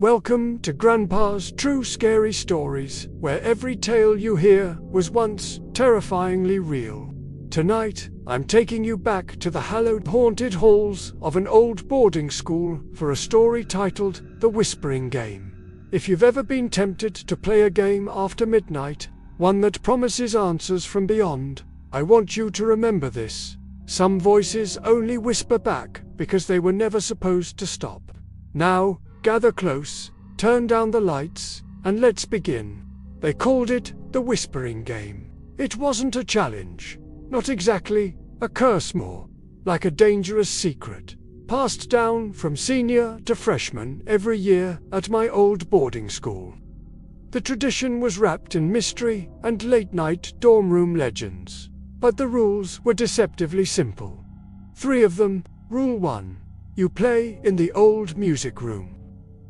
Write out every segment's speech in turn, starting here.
Welcome to Grandpa's True Scary Stories, where every tale you hear was once terrifyingly real. Tonight, I'm taking you back to the hallowed haunted halls of an old boarding school for a story titled The Whispering Game. If you've ever been tempted to play a game after midnight, one that promises answers from beyond, I want you to remember this. Some voices only whisper back because they were never supposed to stop. Now, gather close, turn down the lights, and let's begin. They called it the Whispering Game. It wasn't a challenge. Not exactly a curse, more like a dangerous secret, passed down from senior to freshman every year at my old boarding school. The tradition was wrapped in mystery and late-night dorm room legends, but the rules were deceptively simple. 3 of them. Rule 1. You play in the old music room.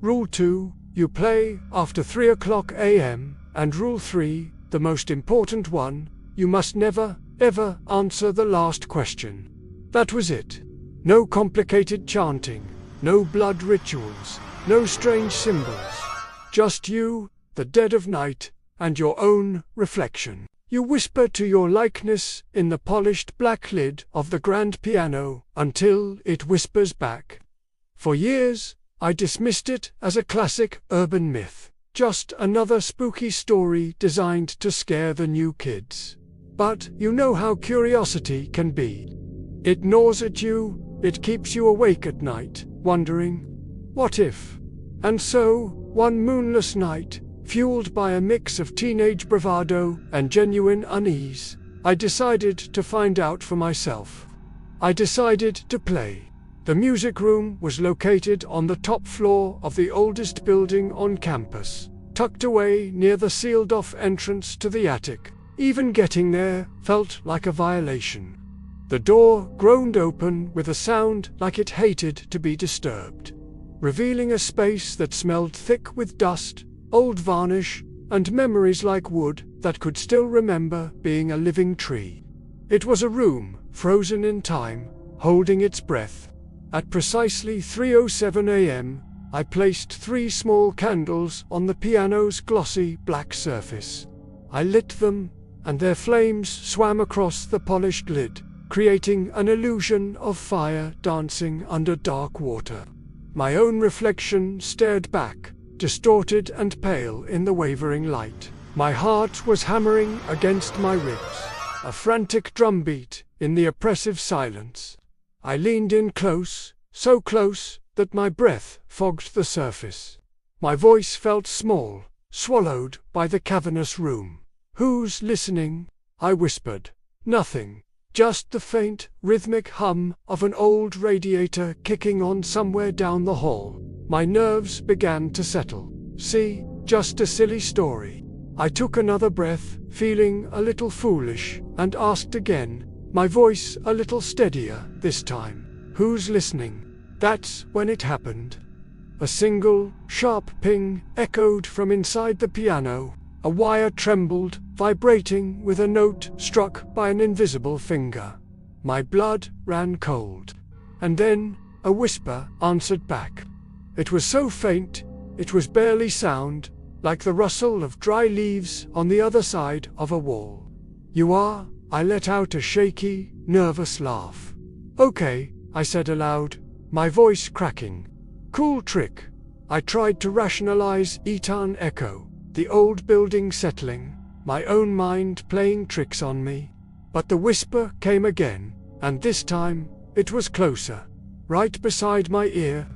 Rule 2. You play after 3 o'clock a.m. And Rule 3, the most important one, you must never, ever answer the last question. That was it. No complicated chanting, no blood rituals, no strange symbols. Just you, the dead of night, and your own reflection. You whisper to your likeness in the polished black lid of the grand piano until it whispers back. For years, I dismissed it as a classic urban myth, just another spooky story designed to scare the new kids. But you know how curiosity can be. It gnaws at you, it keeps you awake at night, wondering, what if? And so, one moonless night, fueled by a mix of teenage bravado and genuine unease, I decided to find out for myself. I decided to play. The music room was located on the top floor of the oldest building on campus, tucked away near the sealed-off entrance to the attic. Even getting there felt like a violation. The door groaned open with a sound like it hated to be disturbed, revealing a space that smelled thick with dust, old varnish, and memories like wood that could still remember being a living tree. It was a room frozen in time, holding its breath. At precisely 3:07 a.m., I placed 3 small candles on the piano's glossy black surface. I lit them, and their flames swam across the polished lid, creating an illusion of fire dancing under dark water. My own reflection stared back, distorted and pale in the wavering light. My heart was hammering against my ribs, a frantic drumbeat in the oppressive silence. I leaned in close, so close that my breath fogged the surface. My voice felt small, swallowed by the cavernous room. "Who's listening?" I whispered. Nothing. Just the faint, rhythmic hum of an old radiator kicking on somewhere down the hall. My nerves began to settle. See, just a silly story. I took another breath, feeling a little foolish, and asked again, my voice a little steadier this time. "Who's listening?" That's when it happened. A single, sharp ping echoed from inside the piano. A wire trembled, vibrating with a note struck by an invisible finger. My blood ran cold. And then, a whisper answered back. It was so faint, it was barely sound, like the rustle of dry leaves on the other side of a wall. "You are?" I let out a shaky, nervous laugh. "Okay," I said aloud, my voice cracking. "Cool trick." I tried to rationalize Eton Echo, the old building settling, my own mind playing tricks on me. But the whisper came again, and this time, it was closer, right beside my ear.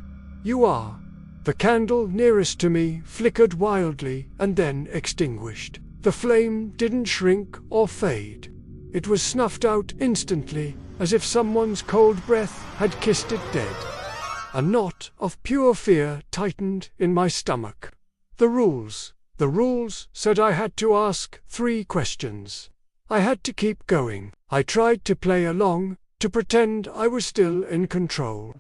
"You are." The candle nearest to me flickered wildly and then extinguished. The flame didn't shrink or fade. It was snuffed out instantly, as if someone's cold breath had kissed it dead. A knot of pure fear tightened in my stomach. The rules said I had to ask 3 questions. I had to keep going. I tried to play along, to pretend I was still in control.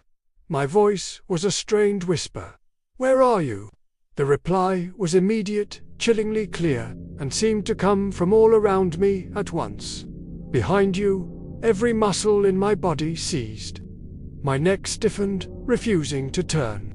My voice was a strained whisper. "Where are you?" The reply was immediate, chillingly clear, and seemed to come from all around me at once. "Behind you." Every muscle in my body seized. My neck stiffened, refusing to turn.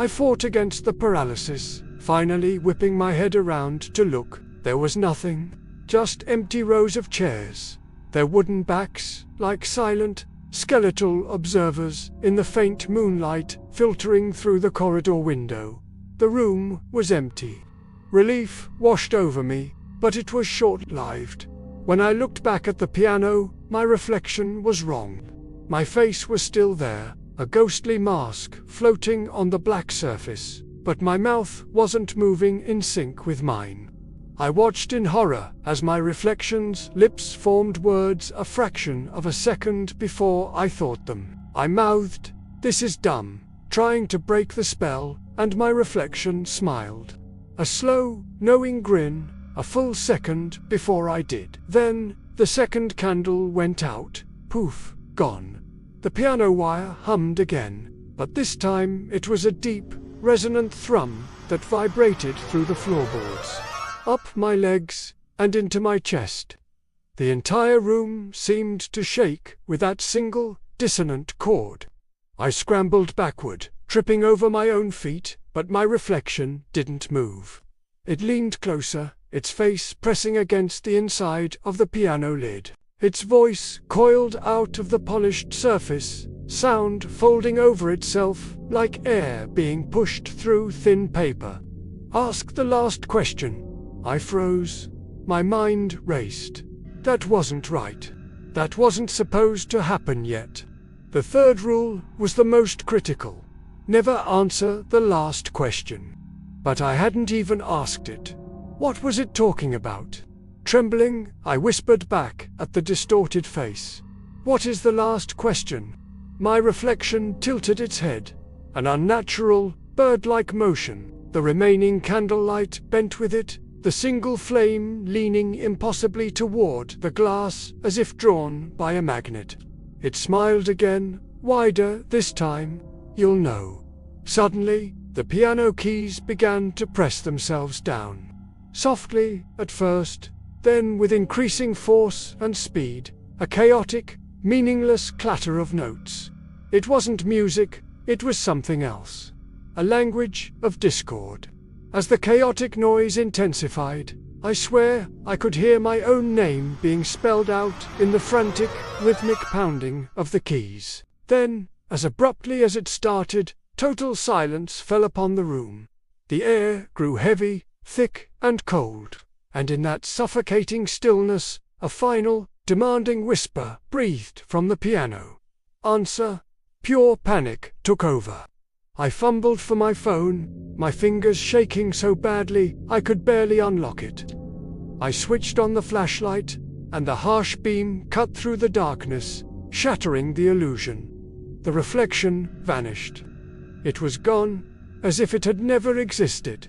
I fought against the paralysis, finally whipping my head around to look. There was nothing, just empty rows of chairs, their wooden backs like silent, skeletal observers in the faint moonlight filtering through the corridor window. The room was empty. Relief washed over me, but it was short-lived. When I looked back at the piano, my reflection was wrong. My face was still there, a ghostly mask floating on the black surface, but my mouth wasn't moving in sync with mine. I watched in horror as my reflection's lips formed words a fraction of a second before I thought them. I mouthed, "This is dumb," trying to break the spell, and my reflection smiled. A slow, knowing grin, a full second before I did. Then, the second candle went out, poof, gone. The piano wire hummed again, but this time it was a deep, resonant thrum that vibrated through the floorboards, up my legs, and into my chest. The entire room seemed to shake with that single, dissonant chord. I scrambled backward, tripping over my own feet, but my reflection didn't move. It leaned closer, its face pressing against the inside of the piano lid. Its voice coiled out of the polished surface, sound folding over itself like air being pushed through thin paper. "Ask the last question." I froze. My mind raced. That wasn't right. That wasn't supposed to happen yet. The third rule was the most critical. Never answer the last question. But I hadn't even asked it. What was it talking about? Trembling, I whispered back at the distorted face. "What is the last question?" My reflection tilted its head. An unnatural, bird-like motion. The remaining candlelight bent with it, the single flame leaning impossibly toward the glass as if drawn by a magnet. It smiled again, wider this time. "You'll know." Suddenly, the piano keys began to press themselves down. Softly, at first, then with increasing force and speed, a chaotic, meaningless clatter of notes. It wasn't music, it was something else. A language of discord. As the chaotic noise intensified, I swear I could hear my own name being spelled out in the frantic, rhythmic pounding of the keys. Then, as abruptly as it started, total silence fell upon the room. The air grew heavy, thick, and cold, and in that suffocating stillness, a final, demanding whisper breathed from the piano. "Answer." Pure panic took over. I fumbled for my phone, my fingers shaking so badly I could barely unlock it. I switched on the flashlight, and the harsh beam cut through the darkness, shattering the illusion. The reflection vanished. It was gone, as if it had never existed.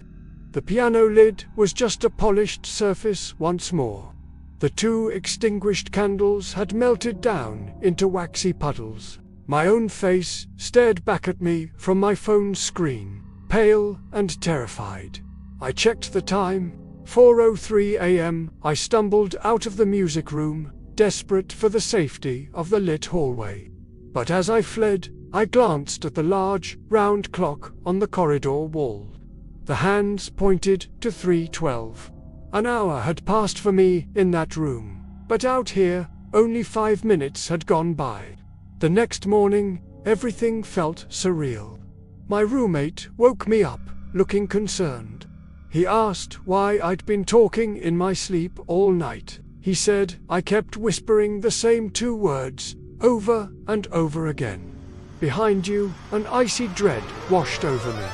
The piano lid was just a polished surface once more. The two extinguished candles had melted down into waxy puddles. My own face stared back at me from my phone's screen, pale and terrified. I checked the time. 4:03 a.m. I stumbled out of the music room, desperate for the safety of the lit hallway. But as I fled, I glanced at the large, round clock on the corridor wall. The hands pointed to 3:12. An hour had passed for me in that room, but out here, only 5 minutes had gone by. The next morning, everything felt surreal. My roommate woke me up, looking concerned. He asked why I'd been talking in my sleep all night. He said I kept whispering the same two words, over and over again. Behind you, an icy dread washed over me.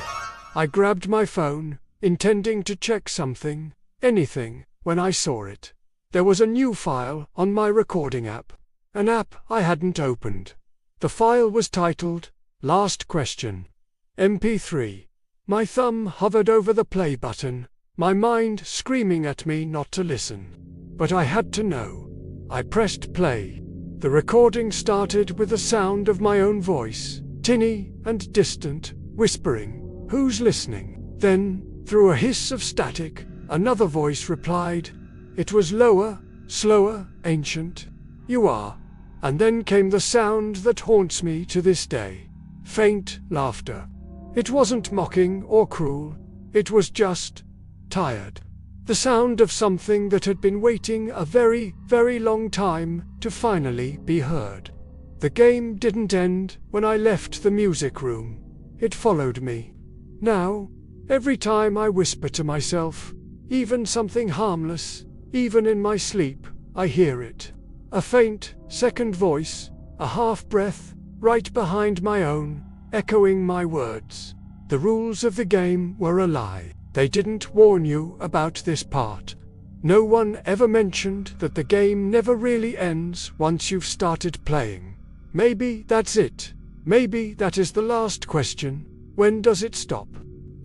I grabbed my phone, intending to check something, anything, when I saw it. There was a new file on my recording app, an app I hadn't opened. The file was titled, Last Question. MP3. My thumb hovered over the play button, my mind screaming at me not to listen. But I had to know. I pressed play. The recording started with the sound of my own voice, tinny and distant, whispering, "Who's listening?" Then, through a hiss of static, another voice replied. It was lower, slower, ancient. "You are." And then came the sound that haunts me to this day. Faint laughter. It wasn't mocking or cruel. It was just tired. The sound of something that had been waiting a very, very long time to finally be heard. The game didn't end when I left the music room. It followed me. Now, every time I whisper to myself, even something harmless, even in my sleep, I hear it. A faint, second voice, a half-breath, right behind my own, echoing my words. The rules of the game were a lie. They didn't warn you about this part. No one ever mentioned that the game never really ends once you've started playing. Maybe that's it. Maybe that is the last question. When does it stop?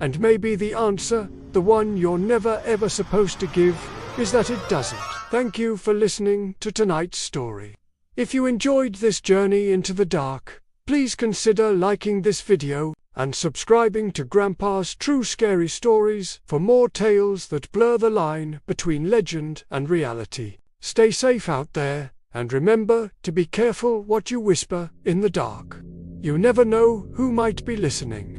And maybe the answer, the one you're never ever supposed to give, is that it doesn't. Thank you for listening to tonight's story. If you enjoyed this journey into the dark, please consider liking this video and subscribing to Grandpa's True Scary Stories for more tales that blur the line between legend and reality. Stay safe out there, and remember to be careful what you whisper in the dark. You never know who might be listening.